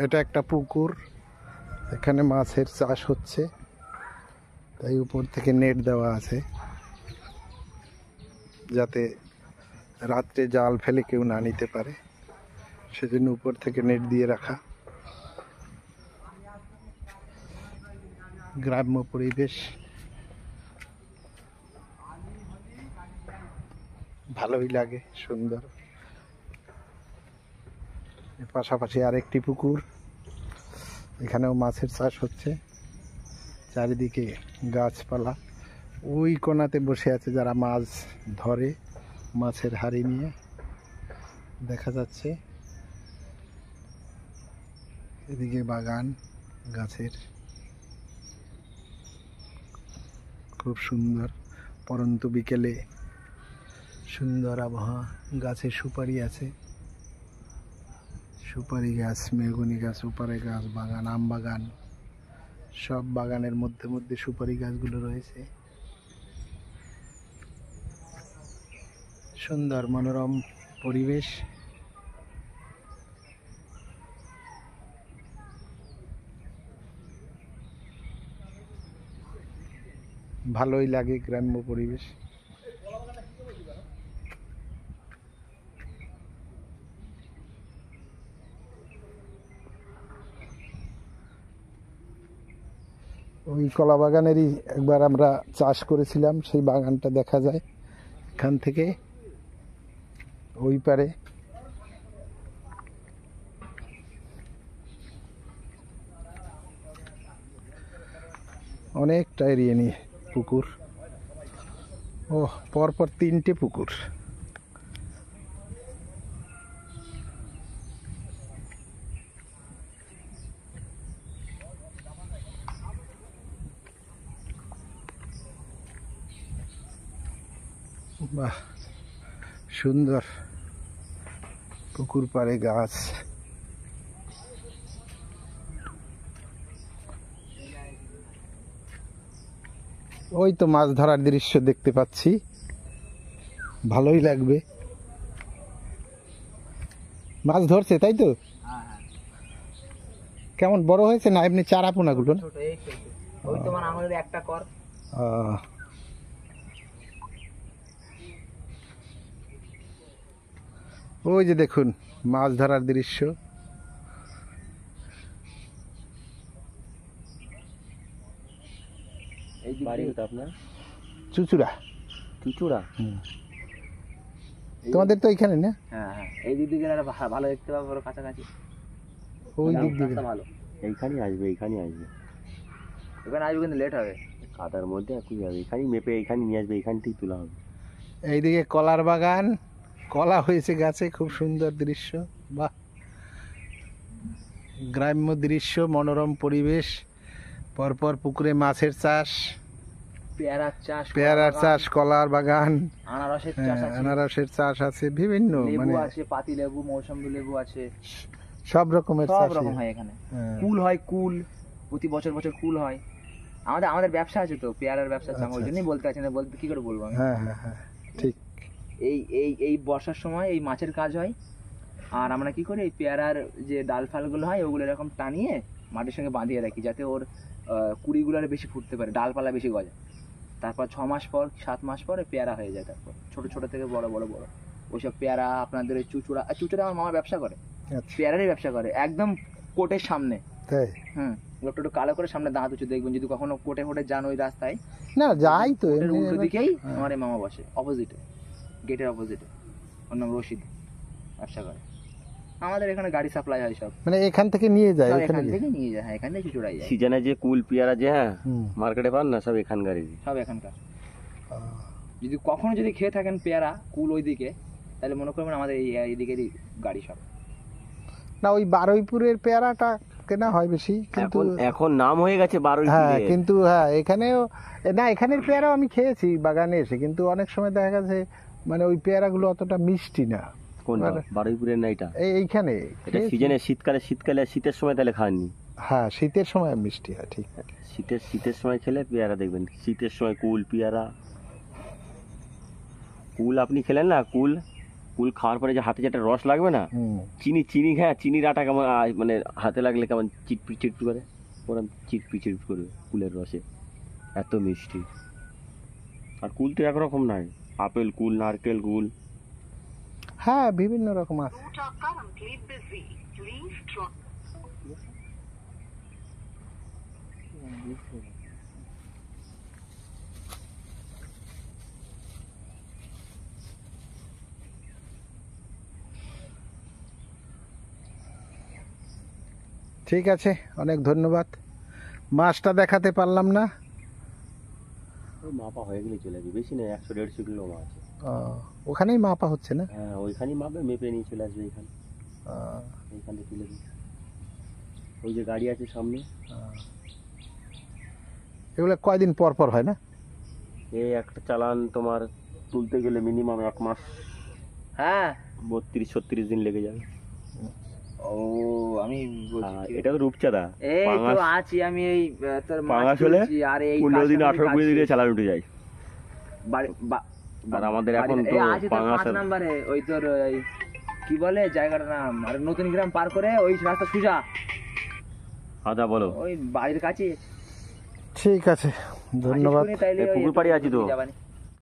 এটা একটা পুকুর, এখানে মাছের চাষ হচ্ছে, তাই উপর থেকে নেট দেওয়া আছে যাতে রাত্রে জাল ফেলে কেউ না নিতে পারে, সেজন্য উপর থেকে নেট দিয়ে রাখা। গ্রাম্য পরিবেশ, ভালোই লাগে, সুন্দর। পাশাপাশি আরেকটি পুকুর, এখানেও মাছের চাষ হচ্ছে, চারিদিকে গাছপালা। ওই কোণাতে বসে আছে যারা মাছ ধরে, মাছের হাড়ি নিয়ে দেখা যাচ্ছে। এদিকে বাগান গাছের, খুব সুন্দর। পরন্তু বিকেলে সুন্দর আবহাওয়া। গাছে সুপারি আছে, সুপারি গাছ, মেহগনি গাছ, সুপারি গাছ, বাগান, আম বাগান, সব বাগানের মধ্যে মধ্যে সুপারি গাছগুলো রয়েছে। সুন্দর মনোরম পরিবেশ। ভালোই লাগে গ্রাম্য পরিবেশ। ওই কলা বাগানেরই একবার আমরা চাষ করেছিলাম, সেই বাগানটা দেখা যায় এখান থেকে ওই পারে। অনেকটা এরিয়া নিয়ে পুকুর। ও পরপর 3টে পুকুর। বাহ, সুন্দর পুকুর পাড়ে গাছ। ওই তো মাছ ধরার দৃশ্য দেখতে পাচ্ছি, ভালোই লাগবে। মাছ ধরছে তাই তো? কেমন বড় হয়েছে না এমনি চারা পোনা গুলো? ওই যে দেখুন মাছ ধরার দৃশ্য। চুচুড়া। চুচুড়া তোমাদের তো এখানে না? হ্যাঁ হ্যাঁ, এই দিক দিয়ে ভালো দেখতে পাবো, কাছাকাছি। ওই দিক দিয়ে ভালো, এইখানে আসবে, এইখানে আসবে, এখানে আসবে কিন্তু লেট হবে, কাদার মধ্যে একটু যাবে। এখানেই মেপে এইখানে নিয়ে আসবে, এখান থেকেই তোলা হবে। এইদিকে কলার বাগান, কলা হয়েছে গাছে, খুব সুন্দর দৃশ্য। বাহ, গ্রাম্য দৃশ্য, মনোরম পরিবেশ। পরপর পুকুরে মাছের চাষ, পেয়ারার চাষ, কলার বাগান, আনারসের চাষ আছে, বিভিন্ন মানে পাতি লেবু, মৌসুমী লেবু আছে, সব রকমের সব রকম হয় এখানে। কুল হয়, কুল প্রতি বছর বছর কুল হয়। আমাদের ব্যবসা আছে তো, পেয়ারার ব্যবসা আছে, ওই জন্যই বলতে পারছি না, বলতে কি করে বলবো আমি। হ্যাঁ হ্যাঁ হ্যাঁ, ঠিক। এই বর্ষার সময় এই মাছের কাজ হয়, আর আমরা কি করি, এই পেয়ারার যে ডাল ফালগুলো হয় ওগুলো এরকম টানিয়ে মাটির সঙ্গে বাঁধিয়ে রাখি, যাতে ওর কুড়িগুলো আর বেশি ফুটতে পারে, ডালপালা বেশি গজায়। তারপর 6 মাস পর, 7 মাস পরে পেয়ারা হয়ে যায়। তারপর ছোট ছোট থেকে বড় বড় বড় ওইসব পেয়ারা আপনাদের ওই চুচুড়া আমার মামা ব্যবসা করে, পেয়ারারই ব্যবসা করে, একদম কোর্টের সামনে। লোকটা একটু কালো করে সামনে দাঁত উঁচু, দেখবেন যদি কখনো কোর্টে ফোটে যান ওই রাস্তায়, না যাই তো উল্টো দিকেই আমার এই মামা বসে, অপোজিটে, গেটের অপোজিটে। ওর নাম রশিদ, ব্যবসা করে। আমাদের এখানে গাড়ি সাপ্লাই হয় সব, মানে এখান থেকে নিয়ে যায়, এখান থেকে নিয়ে যায়। হ্যাঁ, এখান থেকে চুচুড়াই যায়। সিজনে যে কুল পেয়ারা যে হ্যাঁ মার্কেটে পান না, সব এখানকারই, সব এখানকার। যদি কখনো যদি খেয়ে থাকেন পেয়ারা কুল ওইদিকে, তাহলে মনে করবেন আমাদের এইদিকেরই গাড়ি সব। না, ওই বারুইপুরের পেয়ারাটা কেনা হয় বেশি, কিন্তু এখন নাম হয়ে গেছে বারুইপুর। হ্যাঁ, কিন্তু হ্যাঁ এখানেও না, এখানের পেয়ারাও আমি খেয়েছি বাগানে এসে, কিন্তু অনেক সময় দেখা গেছে মানে ওই পেয়ারাগুলো অতটা মিষ্টি না। কোনটা? বারুইপুরের না এটা? এইখানে এটা সিজনে, শীতকালে শীতের সময় তাহলে খাননি? হ্যাঁ, শীতের সময় মিষ্টি হয়, ঠিক। শীতের সময় খেলে পেয়ারা দেখবেন, শীতের সময় কুল পেয়ারা। কুল আপনি খেলেন না? কুল কুল খাওয়ার পরে যে হাতে যেটা রস লাগবে না, চিনি হ্যাঁ, চিনির আটা কেমন মানে হাতে লাগলে কেমন চিটপিট চিটপিট করে, ওরকম চিটপিট চিটপিট করবে কুলের রসে, এত মিষ্টি। আর কুল তো একরকম নাই, আপেল কুল, নারকেল কুল, হ্যাঁ বিভিন্ন রকম আছে। ঠিক আছে, অনেক ধন্যবাদ। মাছটা দেখাতে পারলাম না। ওই মাপা হয়ে গেলে চলে আসবে, বেশি না, 100-150 কিলো মাছ। ওখানেই মাপা হচ্ছে না? হ্যাঁ ওইখানেই মাপবে, মেপে নিয়ে চলে আসবে এখানে, এইখান থেকে তুলে দিই। ওই যে গাড়ি আছে সামনে। এগুলো কয়দিন পর পর হয় না? এই একটা চালান তোমার তুলতে গেলে মিনিমাম 1 মাস, হ্যাঁ 32-36 দিন লেগে যাবে। ও আমি এটা তো রূপচাঁদা, এই তো আছি আমি, এই তোর পাঙাশ হলে আর এই 15 দিন 18-20 দিনে চালান উঠে যায়। আর আমাদের এখন তো পাঙাশ 5 নম্বরে ওই তোর ওই কি বলে জায়গাটার নাম, আর নতুন গ্রাম পার করে ওই রাস্তা সুজা। আদা বলো, ওই বাড়ির কাছে। ঠিক আছে, ধন্যবাদ। পুকুর পাড়ে আছি তো।